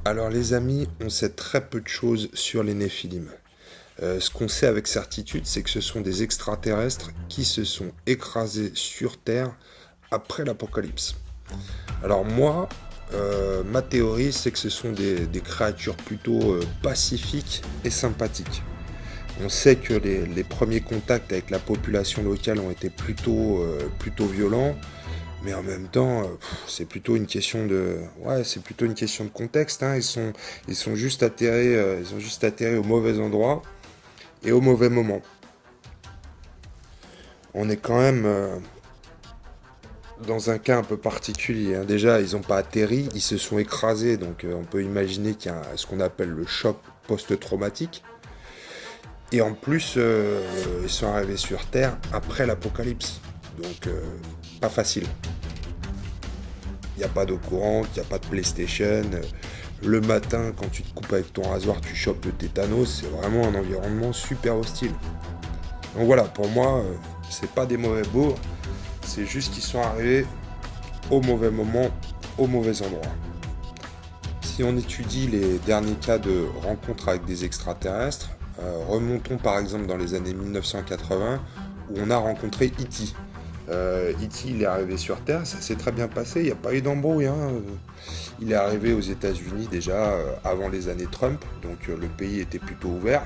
Alors les amis, on sait très peu de choses sur les Néphilim. Ce qu'on sait avec certitude, c'est que ce sont des extraterrestres qui se sont écrasés sur Terre après l'Apocalypse. Alors moi, ma théorie, c'est que ce sont des créatures plutôt pacifiques et sympathiques. On sait que les premiers contacts avec la population locale ont été plutôt violents, mais en même temps, c'est plutôt une question de, ouais, c'est plutôt une question de contexte, hein. Ils sont juste atterrés, ils ont juste atterri au mauvais endroit et au mauvais moment. On est quand même dans un cas un peu particulier, hein. Déjà, ils n'ont pas atterri, ils se sont écrasés, donc on peut imaginer qu'il y a ce qu'on appelle le choc post-traumatique. Et en plus, ils sont arrivés sur Terre après l'apocalypse, donc pas facile. Il n'y a pas d'eau courante, il n'y a pas de PlayStation. Le matin, quand tu te coupes avec ton rasoir, tu chopes le tétanos. C'est vraiment un environnement super hostile. Donc voilà, pour moi, c'est pas des mauvais bourgs. C'est juste qu'ils sont arrivés au mauvais moment, au mauvais endroit. Si on étudie les derniers cas de rencontres avec des extraterrestres, remontons par exemple dans les années 1980 où on a rencontré E.T. E.T. il est arrivé sur Terre, ça s'est très bien passé, il n'y a pas eu d'embrouille, hein. Il est arrivé aux États-Unis déjà avant les années Trump, donc le pays était plutôt ouvert.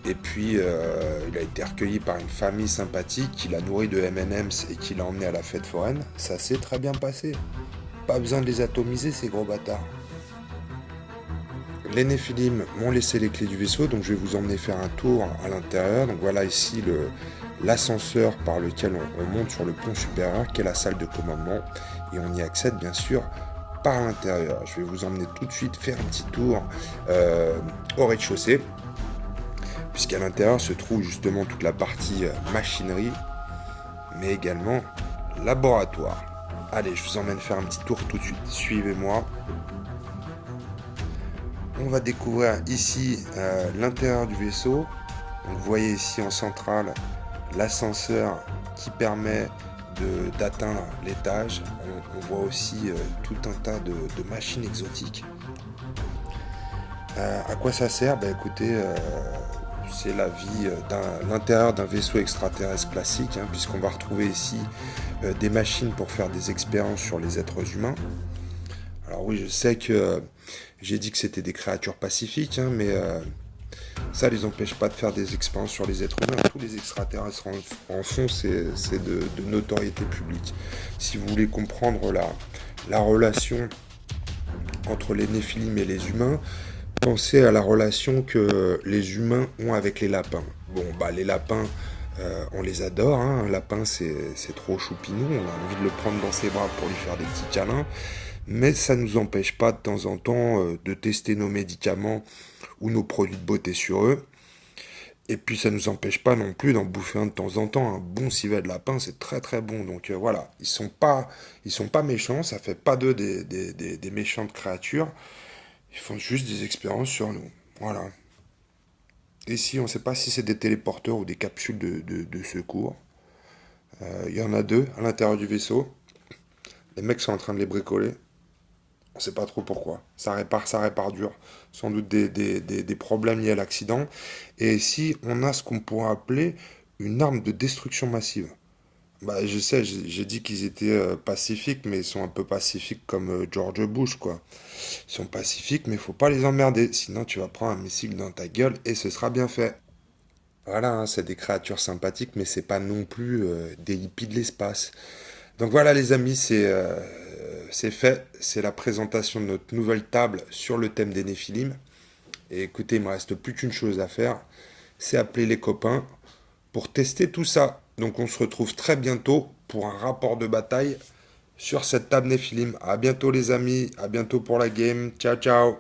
Et puis il a été recueilli par une famille sympathique qui l'a nourri de M&M's et qui l'a emmené à la fête foraine. Ça s'est très bien passé. Pas besoin de les atomiser ces gros bâtards. Les Néphilim m'ont laissé les clés du vaisseau, donc je vais vous emmener faire un tour à l'intérieur. Donc voilà ici l'ascenseur par lequel on monte sur le pont supérieur, qui est la salle de commandement, et on y accède bien sûr par l'intérieur. Je vais vous emmener tout de suite faire un petit tour au rez-de-chaussée, puisqu'à l'intérieur se trouve justement toute la partie machinerie, mais également laboratoire. Allez, je vous emmène faire un petit tour tout de suite. Suivez-moi. On va découvrir ici l'intérieur du vaisseau. Donc, vous voyez ici en centrale l'ascenseur qui permet d'atteindre l'étage. On voit aussi tout un tas de machines exotiques. À quoi ça sert? Bah écoutez, c'est la vie l'intérieur d'un vaisseau extraterrestre classique, hein, puisqu'on va retrouver ici des machines pour faire des expériences sur les êtres humains. Alors oui, je sais que j'ai dit que c'était des créatures pacifiques, hein, mais ça les empêche pas de faire des expériences sur les êtres humains. Tous les extraterrestres en font, c'est de notoriété publique. Si vous voulez comprendre la relation entre les néphilim et les humains, pensez à la relation que les humains ont avec les lapins. Bon, bah les lapins, on les adore, hein. Un lapin, c'est trop choupinou, on a envie de le prendre dans ses bras pour lui faire des petits câlins. Mais ça ne nous empêche pas de temps en temps de tester nos médicaments ou nos produits de beauté sur eux. Et puis ça ne nous empêche pas non plus d'en bouffer un de temps en temps. Un bon civet de lapin, c'est très très bon. Donc voilà, ils sont pas méchants, ça fait pas d'eux des méchantes créatures. Ils font juste des expériences sur nous. Voilà. Et si on ne sait pas si c'est des téléporteurs ou des capsules de secours. Il y en a deux à l'intérieur du vaisseau. Les mecs sont en train de les bricoler. On ne sait pas trop pourquoi. Ça répare dur. Sans doute des problèmes liés à l'accident. Et ici, on a ce qu'on pourrait appeler une arme de destruction massive. Bah, je sais, j'ai dit qu'ils étaient pacifiques, mais ils sont un peu pacifiques comme George Bush, quoi. Ils sont pacifiques, mais il faut pas les emmerder. Sinon, tu vas prendre un missile dans ta gueule et ce sera bien fait. Voilà, hein, c'est des créatures sympathiques, mais c'est pas non plus des hippies de l'espace. Donc voilà les amis, c'est fait. C'est la présentation de notre nouvelle table sur le thème des Néphilim. Et écoutez, il me reste plus qu'une chose à faire, c'est appeler les copains pour tester tout ça. Donc on se retrouve très bientôt pour un rapport de bataille sur cette table Néphilim. À bientôt les amis, à bientôt pour la game. Ciao ciao.